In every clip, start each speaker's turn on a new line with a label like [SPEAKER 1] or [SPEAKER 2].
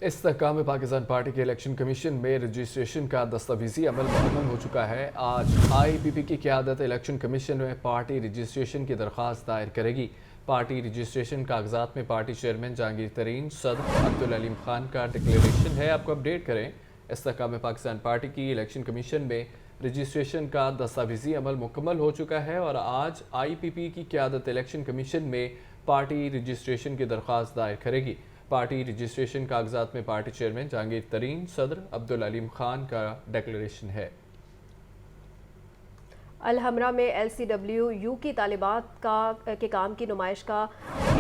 [SPEAKER 1] استحकाम Pakistan party के election commission में registration का दस्तावेजी अमल मुकम्मल हो चुका है। आज IPP की क़यादत इलेक्शन कमीशन में पार्टी रजिस्ट्रेशन की दरख्वास्त दायर करेगी। पार्टी रजिस्ट्रेशन कागजात में पार्टी चेयरमैन जहांगीर तरीन, सदर अब्दुल अलीम खान का डिक्लेरेशन है। आपको अपडेट करें, istihkam पाकिस्तान पार्टी की इलेक्शन कमीशन में रजिस्ट्रेशन का दस्तावेजी अमल मुकम्मल हो चुका है और आज IPP की क़यादत इलेक्शन कमीशन में पार्टी रजिस्ट्रेशन की दरख्वास्त दायर करेगी। पार्टी रजिस्ट्रेशन कागजात में पार्टी चेयरमैन जहांगीर तरीन, सदर अब्दुल अलीम खान का डिक्लेरेशन है।
[SPEAKER 2] अल-हमरा में LCWU की तालिबात के काम की नुमाइश का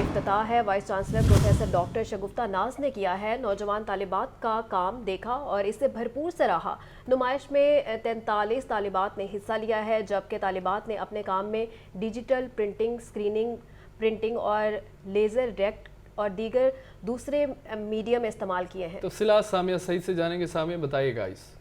[SPEAKER 2] इफ्तिताह है। वाइस चांसलर प्रोफेसर डॉक्टर शगुफ्ता नाज ने किया है। नौजवान तालिबात का काम देखा और इसे भरपूर सराहा। नुमाइश में 43 तालिबात ने हिस्सा लिया है, जबकि तालिबात ने अपने काम में डिजिटल प्रिंटिंग, स्क्रीनिंग प्रिंटिंग और लेज़र डायरेक्ट और दीगर दूसरे मीडियम इस्तेमाल किए हैं।
[SPEAKER 1] तफसीलात सामिया सही से जानेंगे। सामिया बताइएगा इस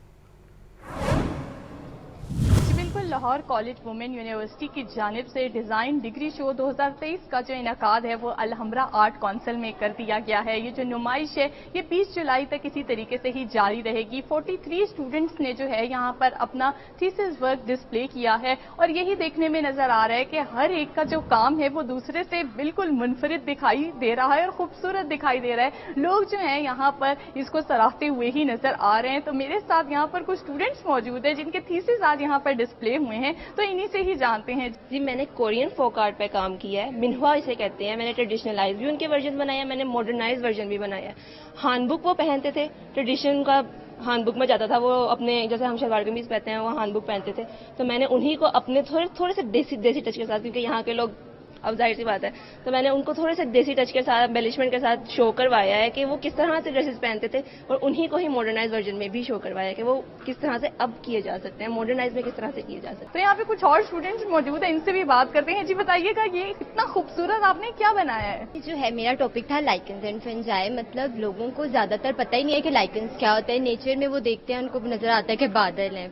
[SPEAKER 3] लाहौर कॉलेज वुमेन यूनिवर्सिटी की जानिब से डिज़ाइन डिग्री शो 2023 का जो इनकाद है वो अल-हमरा आर्ट काउंसिल में कर दिया गया है। ये जो नुमाइश है ये 20 जुलाई तक इसी तरीके से ही जारी रहेगी। 43 स्टूडेंट्स ने जो है यहाँ पर अपना थीसिस वर्क डिस्प्ले किया है और यही देखने में नजर आ रहा है कि हर एक का जो काम है वो दूसरे से बिल्कुल मुनफरिद दिखाई दे रहा है और खूबसूरत दिखाई दे रहा है। लोग जो है यहाँ पर इसको सराहते हुए ही नजर आ रहे हैं। तो मेरे साथ यहाँ पर कुछ स्टूडेंट्स मौजूद है जिनके थीसिस आज यहाँ पर डिस्प्ले हुए हैं, तो इन्हीं से ही जानते हैं।
[SPEAKER 4] जी, मैंने कोरियन फोक आर्ट पे काम किया है, मिन्हुआ इसे कहते हैं। मैंने ट्रेडिशनलाइज भी उनके वर्जन बनाया, मैंने मॉडर्नाइज वर्जन भी बनाया। हानबुक वो पहनते थे, ट्रेडिशन का हानबुक में जाता था वो, अपने जैसे हम शलवार कमीज पहनते हैं वो हानबुक पहनते थे, तो मैंने उन्हीं को अपने थोड़े से देसी टच के साथ, क्योंकि यहाँ के लोग अब जाहिर सी बात है, तो मैंने उनको थोड़े से देसी टच के साथ, एम्बेलिशमेंट के साथ शो करवाया है कि वो किस तरह से ड्रेसेस पहनते थे और उन्हीं को ही मॉडर्नाइज वर्जन में भी शो करवाया है कि वो किस तरह से अब किए जा सकते हैं, मॉडर्नाइज में किस तरह से किए जा सकते हैं।
[SPEAKER 3] तो यहाँ पे कुछ और स्टूडेंट्स मौजूद हैं, इनसे भी बात करते हैं। जी बताइएगा, ये इतना खूबसूरत आपने क्या बनाया है?
[SPEAKER 5] जो है मेरा टॉपिक था लाइकेंस एंड फंजाई। मतलब लोगों को ज्यादातर पता ही नहीं है कि लाइकेंस क्या होता है। नेचर में वो देखते हैं, उनको नजर आता है कि बादल हैं,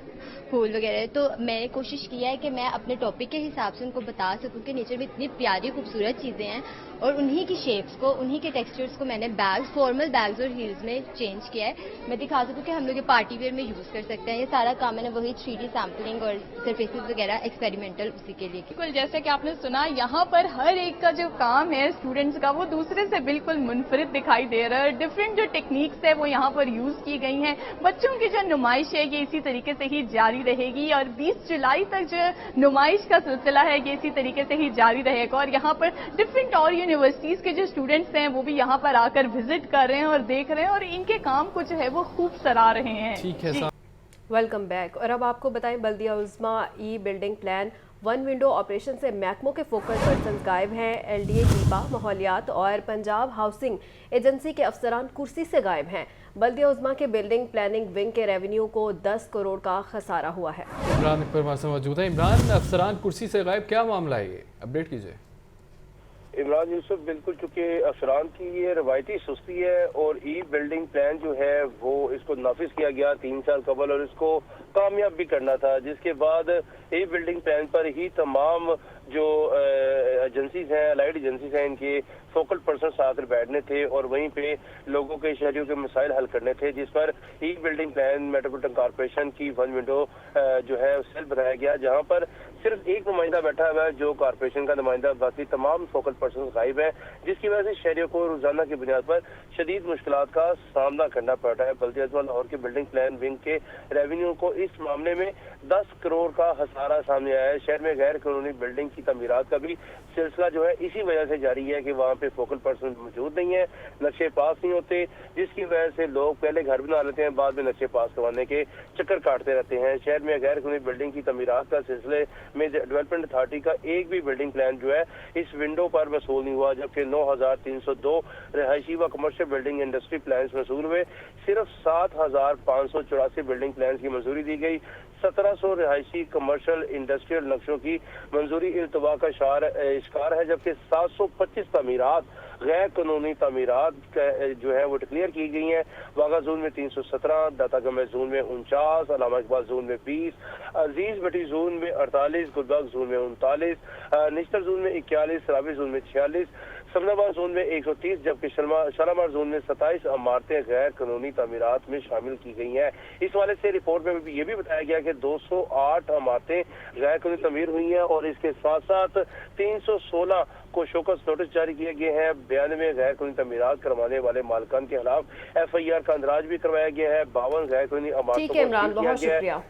[SPEAKER 5] फूल वगैरह। तो मैंने कोशिश किया है कि मैं अपने टॉपिक के हिसाब से उनको बता सकूं कि नेचर में इतनी प्यारी खूबसूरत चीजें हैं और उन्हीं की शेप्स को, उन्हीं के टेक्सचर्स को मैंने बैग्स, फॉर्मल बैग्स और हील्स में चेंज किया है। मैं दिखा सकूं कि हम लोग ये पार्टी वेयर में यूज कर सकते हैं। ये सारा काम मैंने वही 3D सैम्पलिंग और सरफेसेस वगैरह एक्सपेरिमेंटल उसी के लिए।
[SPEAKER 3] बिल्कुल, जैसे कि आपने सुना, यहाँ पर हर एक का जो काम है स्टूडेंट्स का वो दूसरे से बिल्कुल मुनफरिद दिखाई दे रहा है। डिफरेंट जो टेक्निक्स है वो यहाँ पर यूज की गई हैं। बच्चों की जो नुमाइश है ये इसी तरीके से ही जारी रहेगी और 20 जुलाई तक जो नुमाइश का सिलसिला है ये इसी तरीके से ही जारी रहेगा। और यहाँ पर डिफरेंट और यूनिवर्सिटीज के जो स्टूडेंट्स हैं वो भी यहाँ पर आकर विजिट कर रहे हैं और देख रहे हैं और इनके काम को जो है वो खूब सराह रहे हैं।
[SPEAKER 1] ठीक है।
[SPEAKER 2] Welcome back. और अब आपको बताएं, बल्दिया उज़्मा e building plan one window operation से महकमों के फोकल पर्सन गायब हैं। LDA टीपा, माहौलियात और पंजाब हाउसिंग एजेंसी के अफसरान कुर्सी से गायब हैं। बल्दिया उज़्मा के बिल्डिंग प्लानिंग विंग के रेवेन्यू को 10 करोड़ का खसारा हुआ है।
[SPEAKER 1] इमरान पर मौजूद है। इमरान, अफसरान कुर्सी से गायब, क्या मामला है ये? अपडेट कीजिए।
[SPEAKER 6] इमरान यूसुफ, बिल्कुल, चूंकि अफसरान की ये रवायती सुस्ती है और ई बिल्डिंग प्लान जो है वो इसको नाफिज किया गया 3 साल कबल और इसको कामयाब भी करना था, जिसके बाद ई बिल्डिंग प्लान पर ही तमाम जो एजेंसीज हैं, अलाइड एजेंसीज हैं, इनके फोकल पर्सन आकर बैठने थे और वहीं पे लोगों के शहरियों के मसाइल हल करने थे, जिस पर ई बिल्डिंग प्लान मेट्रोपॉलिटन कॉर्पोरेशन की वन विंडो जो है सेल बनाया गया, जहां पर सिर्फ एक नुमाइंदा बैठा हुआ है जो कॉर्पोरेशन का नुमाइंदा, बाकी तमाम फोकल पर्सन गायब है, जिसकी वजह से शहरियों को रोजाना की बुनियाद पर शदीद मुश्किलात का सामना करना पड़ रहा है। बल्दिया उज़्मा लाहौर के बिल्डिंग प्लान विंग के रेवेन्यू को इस मामले में 10 करोड़ का खसारा सामने आया है। शहर में गैर कानूनी बिल्डिंग की तमीरात का भी सिलसिला जो है इसी वजह से जारी है कि वहाँ पे फोकल पर्सन मौजूद नहीं है, नक्शे पास नहीं होते, जिसकी वजह से लोग पहले घर बना लेते हैं, बाद में नक्शे पास करवाने के चक्कर काटते रहते हैं। शहर में गैर कानूनी बिल्डिंग की तमीरात का सिलसिले में डेवलपमेंट अथॉरिटी का एक भी बिल्डिंग प्लान जो है इस विंडो पर वसूल नहीं हुआ, जबकि 9,302 रिहायशी व कमर्शियल बिल्डिंग इंडस्ट्री प्लान वसूल हुए। सिर्फ 7,584 बिल्डिंग प्लान की मंजूरी दी गई। 1700 रिहायशी कमर्शियल इंडस्ट्रियल नक्शों की मंजूरी इल्तवा का शिकार है, जबकि 725 तमीरात गैर कानूनी तमीरात जो है वो डिक्लेयर की गई हैं। वाघा जोन में 317, दातागंज जोन में 49, अलामा इकबाल जोन में 20, अजीज भट्टी जोन में 48, गुलबर्ग जोन में 39, निश्तर जोन में 41, सराबी जोन में 46, समनाबाद जोन में 130 जबकि शालामार जोन में 27 इमारतें गैर कानूनी तामीरात में शामिल की गई हैं। इस वाले से रिपोर्ट में ये भी बताया गया कि 208 इमारतें गैर कानूनी तमीर हुई हैं और इसके साथ साथ 316 को शोकस नोटिस जारी किए गए हैं। 92 गैर कानूनी तमीरात करवाने वाले मालिकान के खिलाफ FIR का अंदराज भी करवाया गया है। 52 गैर कानूनी इमारतों
[SPEAKER 2] ठीक है इमरान, बहुत शुक्रिया।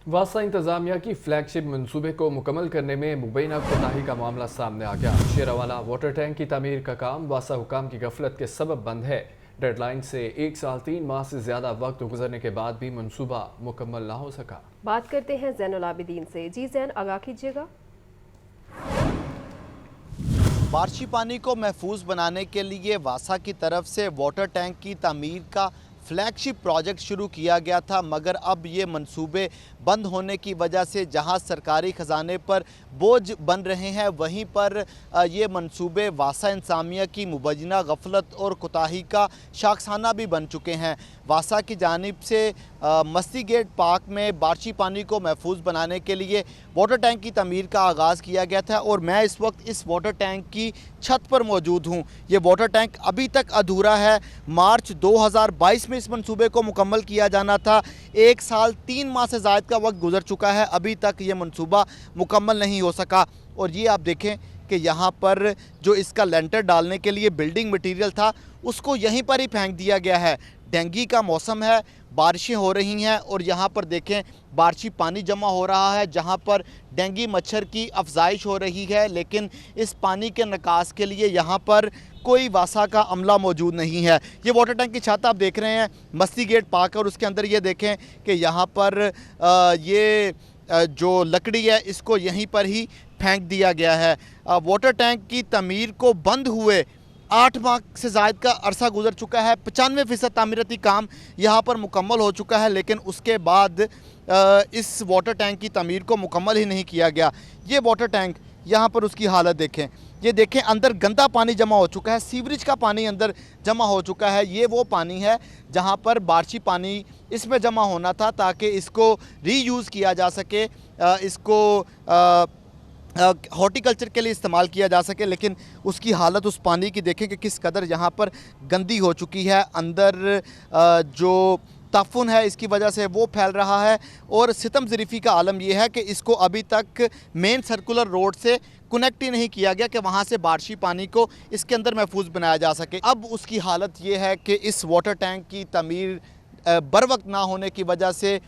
[SPEAKER 1] वासा इंतजामिया की फ्लैगशिप मंसूबे को मुकम्मल करने में मुबैना कोताही का मामला सामने आ गया। शेरावाला वाटर टैंक की तामीर का काम वासा हुकाम की गफलत के सबब बंद है। डेडलाइन से 1 साल 3 माह से ज्यादा वक्त गुजरने के बाद भी मंसूबा मुकम्मल ना हो सका।
[SPEAKER 2] बात करते हैं ज़ैनुल आबिदीन से। जी ज़ैन, आगाह कीजिएगा।
[SPEAKER 7] बारिशी पानी को महफूज बनाने के लिए वासा की तरफ से वाटर टैंक की तामीर का फ्लैगशिप प्रोजेक्ट शुरू किया गया था, मगर अब ये मंसूबे बंद होने की वजह से जहां सरकारी ख़जाने पर बोझ बन रहे हैं, वहीं पर ये मंसूबे वासा इंतज़ामिया की मुबैना गफलत और कोताही का शाखसाना भी बन चुके हैं। वासा की जानिब से मस्ती गेट पार्क में बारिशी पानी को महफूज बनाने के लिए वाटर टैंक की तमीर का आगाज़ किया गया था और मैं इस वक्त इस वाटर टैंक की छत पर मौजूद हूँ। ये वाटर टैंक अभी तक अधूरा है। मार्च 2022 में इस मंसूबे को मुकम्मल किया जाना था। 1 साल 3 माह से ज़ायद का वक्त गुजर चुका है, अभी तक ये मंसूबा मुकम्मल नहीं हो सका। और ये आप देखें कि यहाँ पर जो इसका लेंटर डालने के लिए बिल्डिंग मटीरियल था, उसको यहीं पर ही फेंक दिया गया है। डेंगू का मौसम है, बारिशें हो रही हैं और यहाँ पर देखें बारिशी पानी जमा हो रहा है, जहाँ पर डेंगू मच्छर की अफजाइश हो रही है, लेकिन इस पानी के निकास के लिए यहाँ पर कोई वासा का अमला मौजूद नहीं है। ये वाटर टैंक की छत आप देख रहे हैं मस्ती गेट पार्क, और उसके अंदर ये देखें कि यहाँ पर ये जो लकड़ी है इसको यहीं पर ही फेंक दिया गया है। वाटर टैंक की तमीर को बंद हुए 8 माह से ज़ायद का अरसा गुजर चुका है। 95% तामीराती काम यहाँ पर मुकम्मल हो चुका है, लेकिन उसके बाद इस वाटर टैंक की तमीर को मुकम्मल ही नहीं किया गया। ये वाटर टैंक यहाँ पर उसकी हालत देखें, ये देखें अंदर गंदा पानी जमा हो चुका है, सीवरेज का पानी अंदर जमा हो चुका है। ये वो पानी है जहाँ पर बारिशी पानी इसमें जमा होना था ताकि इसको रीयूज़ किया जा सके, इसको हॉर्टिकल्चर के लिए इस्तेमाल किया जा सके, लेकिन उसकी हालत उस पानी की देखें कि किस कदर यहाँ पर गंदी हो चुकी है। अंदर जो ताफुन है इसकी वजह से वो फैल रहा है, और सितम ज़रीफ़ी का आलम यह है कि इसको अभी तक मेन सर्कुलर रोड से कनेक्ट ही नहीं किया गया कि वहाँ से बारिशी पानी को इसके अंदर महफूज बनाया जा सके। अब उसकी हालत ये है कि इस वाटर टैंक की तमीर बर वक्त ना होने की वजह से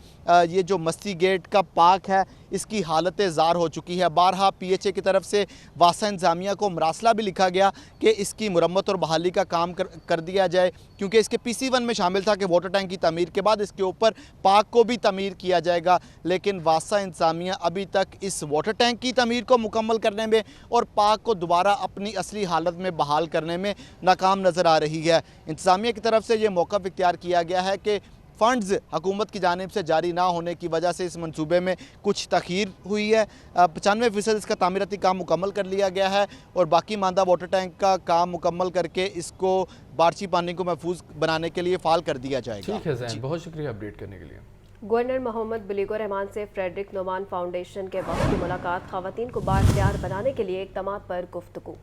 [SPEAKER 7] ये जो मस्ती गेट का पार्क है इसकी हालत ज़ार हो चुकी है। बारहा PHA की तरफ से वासा इंतज़ामिया को मरासला भी लिखा गया कि इसकी मुरम्मत और बहाली का काम कर दिया जाए, क्योंकि इसके PC1 में शामिल था कि वाटर टैंक की तमीर के बाद इसके ऊपर पार्क को भी तमीर किया जाएगा। लेकिन वासा इंतज़ामिया अभी तक इस वाटर टैंक की तमीर को मुकम्मल करने में और पार्क को दोबारा अपनी असली हालत में बहाल करने में नाकाम नज़र आ रही है। इंतज़ामिया की तरफ से ये मौक़िफ़ इख्तियार किया गया है कि फ़ंड्स हुकूमत की जानिब से जारी ना होने की वजह से इस मंसूबे में कुछ तख़ीर हुई है। 95% इसका तामीराती काम मुकम्मल कर लिया गया है और बाकी मानदा वाटर टैंक का काम मुकम्मल करके इसको बारिशी पानी को महफूज बनाने के लिए फ़ाल कर दिया जाएगा।
[SPEAKER 1] ठीक है ज़ैन, बहुत शुक्रिया अपडेट करने के लिए।
[SPEAKER 2] गवर्नर मोहम्मद बुलीगो रहमान से फ्रेडरिक नोमान फाउंडेशन के वक्त की मुलाकात, ख़वातीन को बाइख्तियार बनाने के लिए इक़दाम पर गुफ्तगू।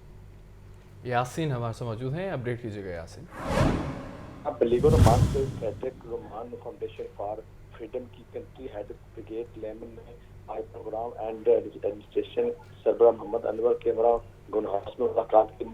[SPEAKER 1] यासीन हमारे से मौजूद हैं, अपडेट कीजिएगा यासीन।
[SPEAKER 8] बुलीगो रहमान से Friedrich Naumann foundation for freedom की कंट्री हेड ब्रिगेड लेमन ने आज प्रोग्राम एंड एडमिनिस्ट्रेशन सरबराह मोहम्मद अनवर के बड़ा गुनहास में मुलाकात की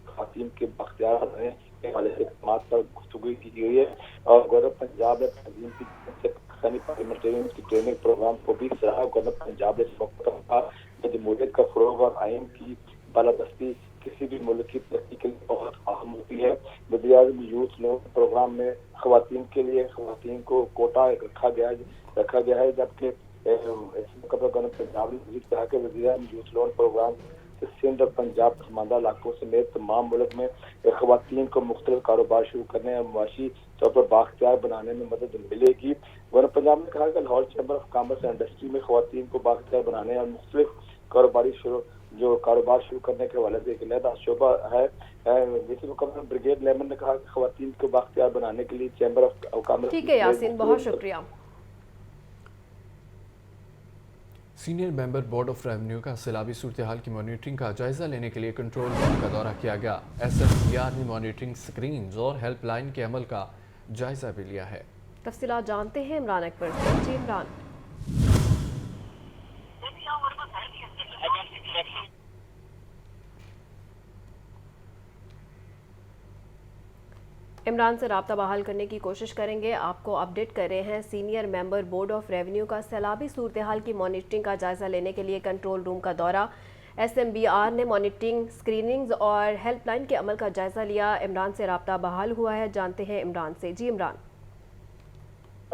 [SPEAKER 8] खातिन के बख्तियार रहने के हवाले से इक़दाम पर गुफ्तगू की गई है और गवर्नर पंजाब ने तंजीम की पाकिस्तानी पार्लियामेंटेरियन की ट्रेनिंग प्रोग्राम को भी सराहा। गवर्नर पंजाब ने इस मौके पर कहा कि जमहूरियत का फ़रोग़ और आइन की बालादस्ती किसी भी मुल्क की तरक्की के लिए बहुत अहम होती है। वज़ीर-ए-आज़म यूथ लोन प्रोग्राम में ख़वातीन के लिए ख़वातीन को कोटा रखा गया है, जबकि इस मौके पर गवर्नर पंजाब ने मज़ीद कहा कि वज़ीर-ए-आज़म यूथ लोन प्रोग्राम से सिंध और पंजाब पसमानदा इलाकों समेत तमाम मुल्क में ख़वातीन को मुख्तलिफ कारोबार शुरू करने और माशी तौर पर बाख्तियार बनाने में मदद मिलेगी। गवर्नर पंजाब ने कहा कि Lahore chamber of commerce and industry में ख़वातीन को बाख्तियार बनाने और मुख्तलिफ कारोबार शुरू करने के हवाले से एक अलहदा शोबा है। विसी मुकम्मल ब्रिगेड लेमन ने कहा कि ख़वातीन को बाख्तियार बनाने के लिए चैम्बर ऑफ कॉमर्स।
[SPEAKER 2] ठीक है यासीन, बहुत शुक्रिया।
[SPEAKER 1] Senior member board of revenue का सैलाबी सूरत हाल की मॉनिटरिंग का जायजा लेने के लिए कंट्रोल रूम का दौरा किया गया। SMBR ने मॉनिटरिंग स्क्रीन्स और हेल्पलाइन के अमल का जायजा भी लिया है।
[SPEAKER 2] तफसीलात जानते हैं इमरान अकबर से। जी इमरान। इमरान से राब्ता बहाल करने की कोशिश करेंगे। आपको अपडेट कर रहे हैं senior member board of revenue का सैलाबी सूरत हाल की मॉनिटरिंग का जायजा लेने के लिए कंट्रोल रूम का दौरा। SMBR ने मॉनिटरिंग स्क्रीनिंग्स और हेल्पलाइन के अमल का जायजा लिया। इमरान से राब्ता बहाल हुआ है, जानते हैं इमरान से। जी इमरान।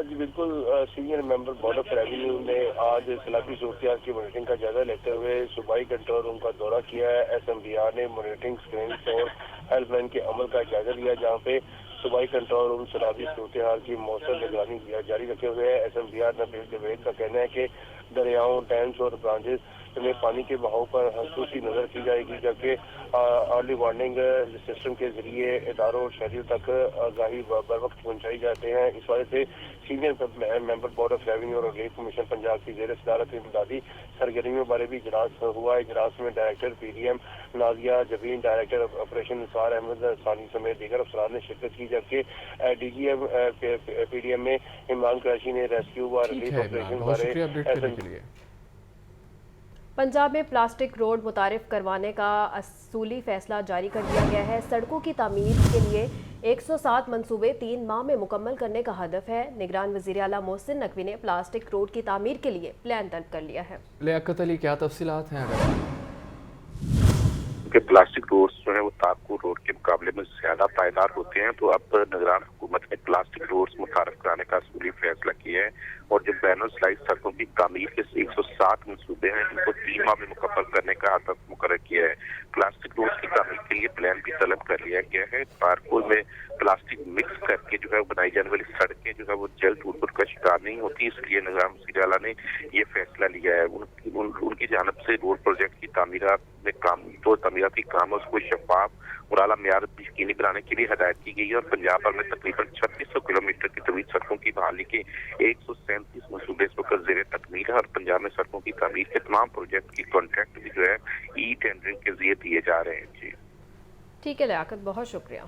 [SPEAKER 6] जी बिल्कुल, senior member board of revenue ने आज सैलाबी सूरत की मॉनिटरिंग का जायजा लेते हुए सूबाई कंट्रोल रूम का दौरा किया है। SMBR ने मॉनिटरिंग स्क्रीन और हेल्पलाइन के अमल का जायजा लिया, जहाँ पे सूबाई कंट्रोल रूम सैलाबी सूरत की मौसम निगरानी जारी रखे हुए है। SMBR नबील जवेद का कहना है कि दरियाओं, डैम्स और ब्रांचेस में पानी के बहाव पर खसूसी नजर की जाएगी, जबकि अर्ली वार्निंग सिस्टम के जरिए इदारों और शहरियों तक आगाही बर वक्त पहुँचाई जाते हैं। इस वजह से senior member board of revenue और रिलीफ कमीशन पंजाब की जेर सदारत इमदादी सरगर्मियों बारे भी इजलास हुआ। इजलास में director PDM Nazia Jabeen, director operation Nisar Ahmed Sani समेत दीगर अफसरान ने शिरकत की, जबकि DGM PDM में इमरान कुरैशी ने रेस्क्यू व रिलीफ ऑपरेशन बारे।
[SPEAKER 2] पंजाब में प्लास्टिक रोड मुतारिफ करवाने का असूली फैसला जारी कर दिया गया है। सड़कों की तामीर के लिए 107 मंसूबे 3 माह में मुकम्मल करने का हदफ है। निगरान वज़ीर आला मोहसिन नकवी ने प्लास्टिक रोड की तामीर के लिए प्लान तलब कर लिया है।
[SPEAKER 1] लियाकत अली, क्या तफसीलात हैं?
[SPEAKER 9] क्योंकि प्लास्टिक रोड्स जो है वो तारकोल रोड के मुकाबले में ज्यादा पायदार होते हैं, तो अब निगरान हुकूमत ने प्लास्टिक रोड्स मुतारफ कराने का असूली फैसला किया है और जो बैनो स्लाइड सड़कों की तामीर के 107 मंसूबे हैं, इनको 3 माह में मुकम्मल करने का हदफ मुकर्रर किया है। प्लास्टिक रोड्स की तामीर के लिए प्लान भी तलब कर लिया गया है। तारकोल में प्लास्टिक मिक्स करके जो है बनाई जाने वाली सड़कें जो है वो जल्द टूट का शिकार नहीं होती, इसलिए निगरान वज़ीर आला ने ये फैसला लिया है। उनकी जानिब से रोड प्रोजेक्ट की तामीरात में काम, जो तामीराती काम है उसको शफाफ और आला मेयार यकीनी बनाने के लिए हदायत की गई है और पंजाब भर में तकरीबन 3600 किलोमीटर की तवील सड़कों की बहाली के 137 मंसूबे इस वक्त ज़ेरे तकमील है और पंजाब में सड़कों की तामीर के तमाम प्रोजेक्ट की कॉन्ट्रैक्ट भी जो है टेंडरिंग के जरिए दिए जा रहे हैं। जी
[SPEAKER 2] ठीक है लियाकत, बहुत शुक्रिया।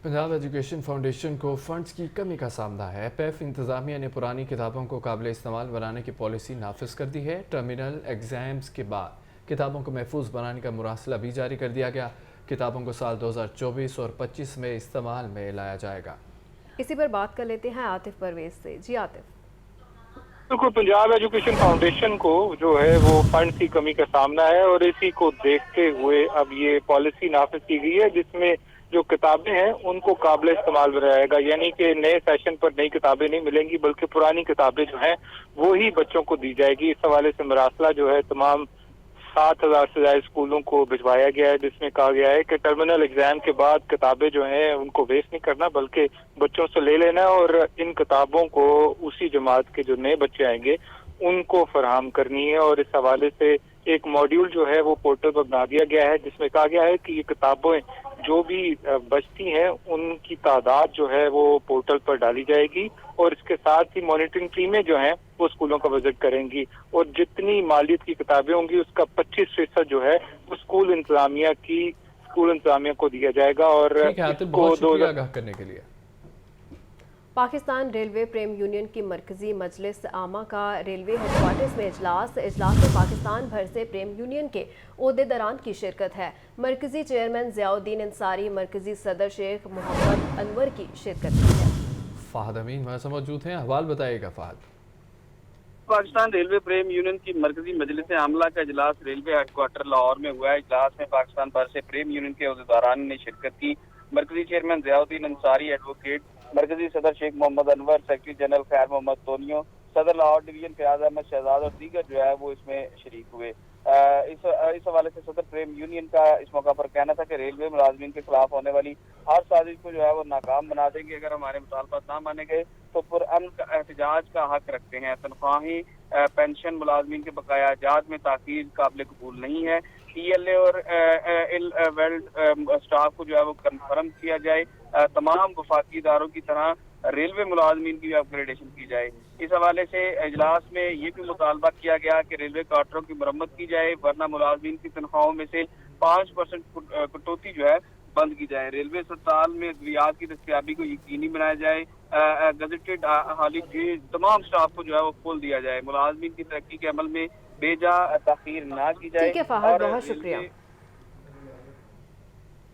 [SPEAKER 1] पंजाब एजुकेशन फाउंडेशन को फंड्स की कमी का सामना है। PEF इंतज़ामिया ने पुरानी किताबों को काबिल इस्तेमाल बनाने की पॉलिसी नाफिज कर दी है। टर्मिनल एग्ज़ाम्स के बाद किताबों को महफूज बनाने का मुरासला भी जारी कर दिया गया। किताबों को साल 2024 और 25 में इस्तेमाल में लाया जाएगा।
[SPEAKER 2] इसी पर बात कर लेते हैं आतिफ परवेज से। जी आतिफ।
[SPEAKER 10] बिल्कुल, पंजाब एजुकेशन फाउंडेशन को जो है वो फंड की कमी का सामना है और इसी को देखते हुए अब ये पॉलिसी नाफिज की गई है, जिसमें जो किताबें हैं उनको काबिल इस्तेमाल बनाएगा, यानी कि नए सेशन पर नई किताबें नहीं मिलेंगी बल्कि पुरानी किताबें जो हैं वो ही बच्चों को दी जाएगी। इस हवाले से मरासला जो है तमाम 7000 से ज्यादा स्कूलों को भिजवाया गया है, जिसमें कहा गया है कि टर्मिनल एग्जाम के बाद किताबें जो हैं उनको वेस्ट नहीं करना बल्कि बच्चों से ले लेना और इन किताबों को उसी जमात के जो नए बच्चे आएंगे उनको फराहम करनी है। और इस हवाले से एक मॉड्यूल जो है वो पोर्टल पर बना दिया गया है, जिसमें कहा गया है कि ये किताबें जो भी बचती हैं उनकी तादाद जो है वो पोर्टल पर डाली जाएगी और इसके साथ ही मॉनिटरिंग टीमें जो हैं वो स्कूलों का विजिट करेंगी और जितनी मालियत की किताबें होंगी उसका 25% जो है वो स्कूल इंतजामिया को दिया जाएगा। और
[SPEAKER 1] करने के लिए
[SPEAKER 2] पाकिस्तान रेलवे प्रेम यूनियन की मरकजी मजलिस आमा का रेलवे हेडक्वार्टर्स में इजलास में पाकिस्तान भर से प्रेम यूनियन के ओहदेदारान की शिरकत है। मरकजी चेयरमैन ज़ियाउद्दीन अंसारी, मरकजी सदर शेख मोहम्मद अनवर की शिरकत की है।
[SPEAKER 1] फहद अमीन वहाँ से मौजूद हैं, अहवाल बताइएगा फहद।
[SPEAKER 11] पाकिस्तान रेलवे प्रेम यूनियन की मरकजी मजलिस आमला का इजलास रेलवे हेडक्वार्टर लाहौर में हुआ है। इजलास में पाकिस्तान भर से प्रेम यूनियन के ओहदेदारान ने शिरकत की। मरकजी चेयरमैन ज़ियाउद्दीन अंसारी, एडवोकेट मरकजी सदर शेख मोहम्मद अनवर, सेक्रेटरी जनरल खैर मोहम्मद तोनियो, सदर लाहौर डिवीजन फयाज अहमद शहजाद और दीगर जो है वो इसमें शरीक हुए। इस हवाले से सदर प्रेम यूनियन का इस मौका पर कहना था कि रेलवे मुलाजमीन के खिलाफ होने वाली हर साजिश को जो है वो नाकाम बना देंगे। अगर हमारे मुतालबात ना माने गए तो पुरअमन एहतजाज का हक रखते हैं। तनख्वाही, पेंशन, मुलाजमीन के बकाया अजात में ताखीर काबिल कबूल नहीं है। TLA और वेल्ड स्टाफ को जो है वो कन्फर्म किया जाए। तमाम वफाकी इदारों की तरह रेलवे मुलाजमीन की भी अपग्रेडेशन की जाए। इस हवाले से इजलास में ये भी मुतालबा किया गया कि रेलवे क्वार्टरों की मरम्मत की जाए, वरना मुलाजमीन की तनख्वाहों में से 5% कटौती जो है बंद की जाए। रेलवे अस्पताल में अद्वियात की दस्तयाबी को यकीनी बनाया जाए। गजेटेड हाली तमाम स्टाफ को जो है वो खोल दिया जाए। मुलाजमीन की तरक्की के अमल में बेजा ताखीर ना की जाए।
[SPEAKER 2] ठीक है फहद, बहुत शुक्रिया।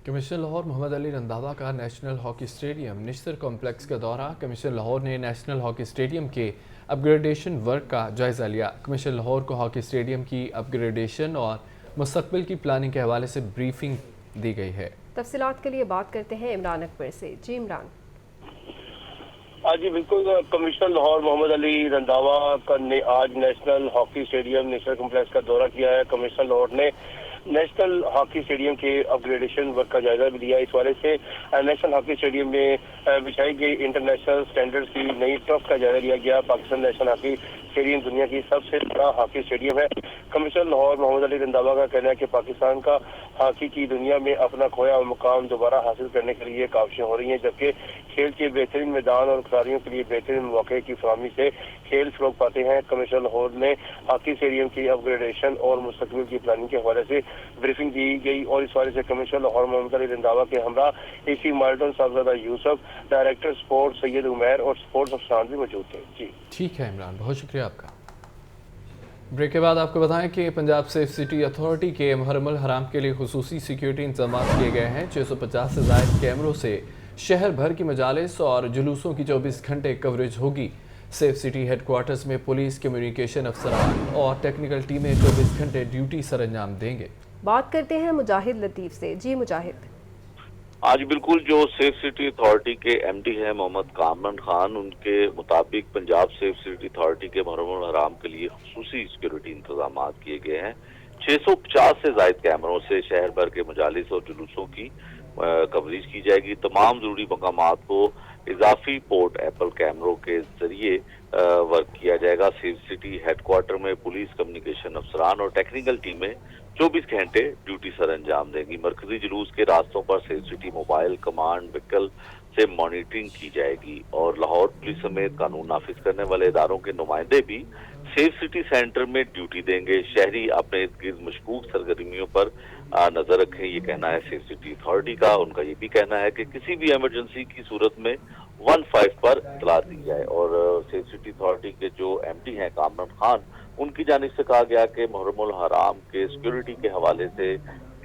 [SPEAKER 1] कमिश्नर लाहौर मोहम्मद अली रंधावा का national hockey stadium Nishtar complex का दौरा। कमिश्नर लाहौर ने नेशनल हॉकी स्टेडियम के अपग्रेडेशन वर्क का जायज़ा लिया। कमिश्नर लाहौर को हॉकी स्टेडियम की अपग्रेडेशन और मुस्तकबिल की प्लानिंग के हवाले से ब्रीफिंग दी गई है।
[SPEAKER 2] तफसीलात के लिए बात करते हैं इमरान अकबर से। जी इमरान।
[SPEAKER 6] जी बिल्कुल, कमिश्नर लाहौर मोहम्मद अली रंधावा ने आज national hockey stadium Nishtar complex का दौरा किया है। कमिश्नर लाहौर ने नेशनल हॉकी स्टेडियम के अपग्रेडेशन वर्क का जायजा भी लिया। इस वाले से नेशनल हॉकी स्टेडियम में बिछाई गई इंटरनेशनल स्टैंडर्ड्स की नई ट्रफ का जायजा लिया गया। पाकिस्तान नेशनल हॉकी स्टेडियम दुनिया की सबसे बड़ा हॉकी स्टेडियम है। कमिश्नर लाहौर मोहम्मद अली रंधावा का कहना है कि पाकिस्तान का हॉकी की दुनिया में अपना खोया हुआ मुकाम दोबारा हासिल करने के लिए काविशें हो रही हैं, जबकि खेल के बेहतरीन मैदान और खिलाड़ियों के लिए बेहतरीन मौके की फराहमी से खेल फरोग पाते हैं। कमिश्नर लाहौर ने हॉकी स्टेडियम की अपग्रेडेशन और मुस्तकबिल की प्लानिंग के हवाले से ब्रीफिंग दी गई और इस हवाले से कमिश्नर लाहौर मोहम्मद अली रंधावा के हमरा AC Model Town Sahibzada Yusuf, director sport Syed Umair और स्पोर्ट्स अफसरान भी मौजूद थे। जी
[SPEAKER 1] ठीक है इमरान, बहुत शुक्रिया आपका। ब्रेक के बाद आपको बताएं कि पंजाब सेफ सिटी अथॉरिटी के मुहर्रम हराम के लिए खुसूसी सिक्योरिटी इंतजाम किए गए हैं। 650 से ज़ायद कैमरों से शहर भर की मजालिस और जुलूसों की 24 घंटे कवरेज होगी। सेफ सिटी हेडक्वार्टर्स में पुलिस, कम्युनिकेशन अफसरान और टेक्निकल टीमें 24 घंटे ड्यूटी सर अंजाम देंगे।
[SPEAKER 2] बात करते हैं मुजाहिद लतीफ़ से। जी मुजाहिद।
[SPEAKER 12] आज बिल्कुल जो सेफ सिटी अथॉरिटी के एमडी हैं मोहम्मद कामरान खान, उनके मुताबिक पंजाब सेफ सिटी अथॉरिटी के मुहर्रम हराम के लिए खुसूसी सिक्योरिटी इंतजाम किए गए हैं। 650 से ज्यादा कैमरों से शहर भर के मजालिस और जुलूसों की कवरेज की जाएगी। तमाम जरूरी मकामात को इजाफी पोर्ट एप्पल कैमरों के जरिए वर्क किया जाएगा। सेफ सिटी हेडक्वार्टर में पुलिस, कम्युनिकेशन अफसरान और टेक्निकल टीमें 24 घंटे ड्यूटी सर अंजाम देंगी। मरकजी जुलूस के रास्तों पर safe city mobile command vehicle से मॉनिटरिंग की जाएगी और लाहौर पुलिस समेत कानून नाफिज करने वाले इदारों के नुमाइंदे भी सेफ सिटी सेंटर में ड्यूटी देंगे। शहरी अपने इर्द गिर्द मशकूक सरगर्मियों पर नजर रखें, ये कहना है सेफ सिटी अथॉरिटी का। उनका ये भी कहना है कि किसी भी इमरजेंसी की सूरत में 15 पर इतला दी जाए। और सेफ सिटी अथॉरिटी के जो एमडी हैं कामरान खान, उनकी जानिब से कहा गया कि मुहर्रम हराम के सिक्योरिटी के हवाले से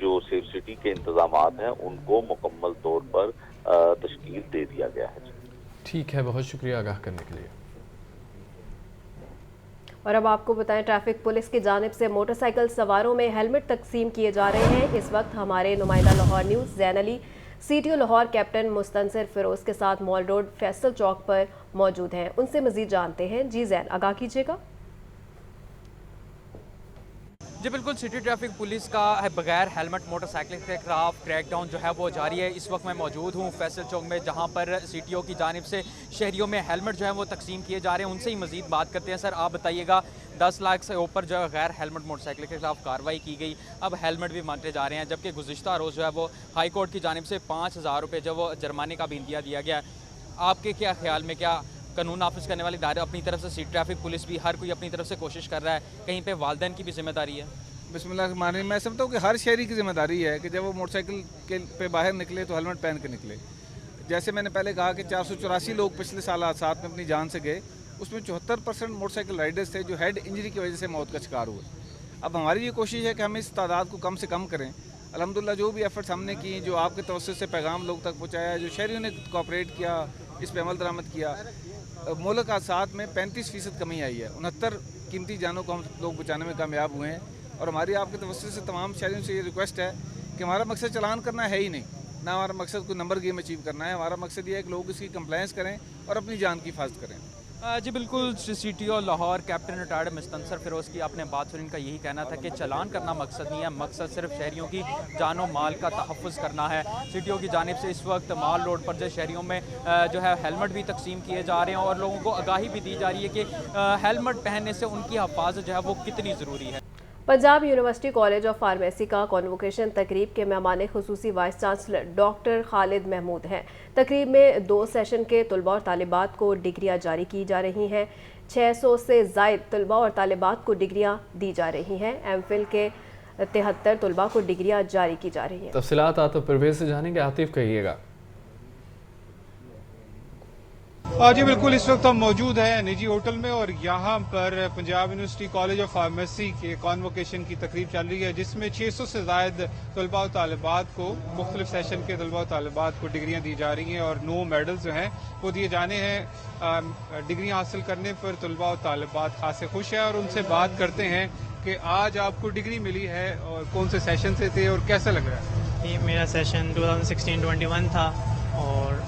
[SPEAKER 12] जो सेफ सिटी के इंतजामात हैं उनको मुकम्मल तौर पर तश्कील दे दिया गया है।
[SPEAKER 1] ठीक है, बहुत शुक्रिया आगाह करने के लिए।
[SPEAKER 2] और अब आपको बताएं, ट्रैफिक पुलिस की जानिब से मोटरसाइकिल सवारों में हेलमेट तकसीम किए जा रहे हैं। इस वक्त हमारे नुमाइंदा Lahore news Zain Ali CTO Lahore captain Mustansar Feroz के साथ मॉल रोड फैसल चौक पर मौजूद हैं। उनसे मजीद जानते हैं। जी जैन, आगाह कीजिएगा।
[SPEAKER 13] जी बिल्कुल, सिटी ट्रैफिक पुलिस का बगैर हेलमेट मोटरसाइकिल के खिलाफ क्रैकडाउन जो है वो जारी है। इस वक्त मैं मौजूद हूँ फैसल चौक में, जहाँ पर सीटीओ की जानिब से शहरियों में हेलमेट जो है वो तकसीम किए जा रहे हैं। उनसे ही मजीद बात करते हैं। सर आप बताइएगा, 10 लाख से ऊपर जो है गैर हेलमेट मोटरसाइकिल के खिलाफ कार्रवाई की गई, अब हेलमेट भी बांटे जा रहे हैं, जबकि गुज़िश्ता रोज़ जो है वो हाई कोर्ट की जानिब से 5000 रुपये जो वो जुर्माने का भी इंदिया दिया गया। आपके क्या ख्याल में, क्या कानून नाफिज करने वाले इदारे अपनी तरफ से, सिटी ट्रैफिक पुलिस भी, हर कोई अपनी तरफ से कोशिश कर रहा है, कहीं पे वालिदैन की भी जिम्मेदारी है?
[SPEAKER 14] बिस्मिल्लाह, मैं समझता हूँ कि हर शहरी की जिम्मेदारी है कि जब वो मोटरसाइकिल के पे बाहर निकले तो हेलमेट पहन के निकले। जैसे मैंने पहले कहा कि 484 लोग पिछले साल हादसात में अपनी जान से गए, उसमें 74% मोटरसाइकिल राइडर्स थे जो हेड इंजरी की वजह से मौत का शिकार हुए। अब हमारी ये कोशिश है कि हम इस तादाद को कम से कम करें। अल्हम्दुलिल्लाह जो भी एफर्ट्स हमने किए, जो आपके तवज्जुह से पैगाम लोग तक पहुँचाया, जो शहरियों ने कोऑपरेट किया, इस पर अमल दरामद किया, मुल्क हादसात में 35% कमी आई है। 69 कीमती जानों को हम लोग बचाने में कामयाब हुए हैं। और हमारी आपके तवज्जुह से तमाम शहरियों से ये रिक्वेस्ट है कि हमारा मकसद चालान करना है ही नहीं, ना हमारा मकसद कोई नंबर गेम अचीव करना है। हमारा मकसद ये है कि लोग इसकी कंप्लायंस करें और अपनी जान की हिफाजत करें।
[SPEAKER 13] जी बिल्कुल, CTO Lahore captain retired Mustansar Feroz की आपने बात सुनी। इनका यही कहना था कि चालान करना मकसद नहीं है, मकसद सिर्फ शहरियों की जानो माल का तहफ़्फ़ुज़ करना है। सीटीओ की जानिब से इस वक्त माल रोड पर जो शहरियों में जो है हेलमेट भी तकसीम किए जा रहे हैं और लोगों को आगाही भी दी जा रही है कि हेलमेट पहनने से उनकी हिफाजत जो है वो कितनी ज़रूरी है।
[SPEAKER 2] Punjab university college of pharmacy का कॉन्वोकेशन तकरीब के मेहमान खुसूसी vice chancellor doctor Khalid Mahmood हैं। तकरीब में 2 सेशन के तलबा और तालिबात को डिग्रियां जारी की जा रही हैं। 600 से ज़ायद तलबा और तालिबात को डिग्रियां दी जा रही हैं। एमफिल के 73 तलबा को डिग्रियां जारी की जा रही हैं।
[SPEAKER 1] तफसीलात आतिफ परवेज से जानेंगे। आतिफ, कहिएगा।
[SPEAKER 15] जी बिल्कुल, इस वक्त हम मौजूद हैं निजी होटल में और यहाँ पर Punjab university college of pharmacy के कॉन्वोकेशन की तकरीब चल रही है, जिसमें 600 से ज़ायद तलबा और तालिबात को मुख्तलिफ सेशन के तलबा और तालिबात को डिग्रियाँ दी जा रही हैं और 9 मेडल जो हैं वो दिए जाने हैं। डिग्रियाँ हासिल करने पर तलबा और तालिबात खासे खुश हैं और उनसे बात करते हैं कि आज आपको डिग्री मिली है और कौन से सेशन से थे और कैसा लग रहा है?
[SPEAKER 16] ये मेरा सेशन 2016-21 था और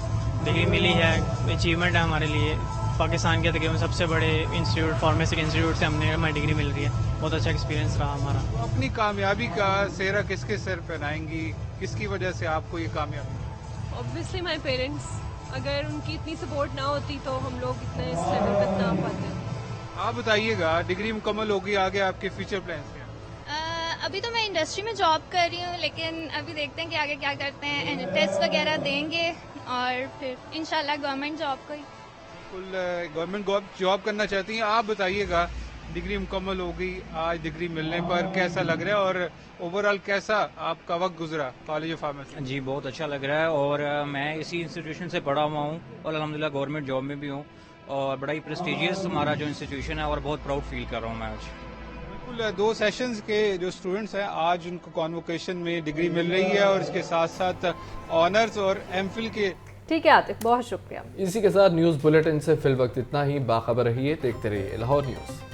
[SPEAKER 16] डिग्री मिली है। अचीवमेंट है हमारे लिए। पाकिस्तान के तकरीबन सबसे बड़े इंस्टीट्यूट, फार्मेसी इंस्टीट्यूट से हमारी डिग्री मिल रही है। बहुत अच्छा एक्सपीरियंस रहा हमारा।
[SPEAKER 15] अपनी कामयाबी का सेहरा किसके सर पहनाएंगी? किसकी वजह से आपको ये कामयाबी?
[SPEAKER 17] Obviously my parents. अगर उनकी इतनी सपोर्ट ना होती तो हम लोग इतने इस लेवल पर ना पाते।
[SPEAKER 15] आप बताइएगा, डिग्री मुकम्मल होगी, आगे आपके फ्यूचर प्लान्स क्या?
[SPEAKER 18] अभी तो मैं इंडस्ट्री में जॉब कर रही हूँ, लेकिन अभी देखते हैं कि आगे क्या करते हैं। टेस्ट वगैरह देंगे और फिर इंशाल्लाह गवर्नमेंट जॉब को ही।
[SPEAKER 15] बिल्कुल, गवर्नमेंट जॉब करना चाहती हैं। आप बताइएगा, डिग्री मुकम्मल हो गई, आज डिग्री मिलने पर कैसा लग रहा है और ओवरऑल कैसा आपका वक्त गुजरा कॉलेज ऑफ फार्मेसी?
[SPEAKER 19] जी बहुत अच्छा लग रहा है और मैं इसी इंस्टीट्यूशन से पढ़ा हुआ हूँ और अल्हम्दुलिल्लाह गवर्नमेंट जॉब में भी हूँ और बड़ा ही प्रेस्टिजियस हमारा जो इंस्टीट्यूशन है और बहुत प्राउड फील कर रहा हूँ मैं आज।
[SPEAKER 15] बिल्कुल, 2 सेशंस के जो स्टूडेंट्स हैं आज उनको कॉन्वोकेशन में डिग्री मिल रही है और इसके साथ साथ ऑनर्स और एमफिल के।
[SPEAKER 2] ठीक है आतिफ, बहुत शुक्रिया।
[SPEAKER 1] इसी के साथ न्यूज़ बुलेटिन से फिल वक्त इतना ही। बाखबर रहिए, देखते रहिए लाहौर न्यूज़।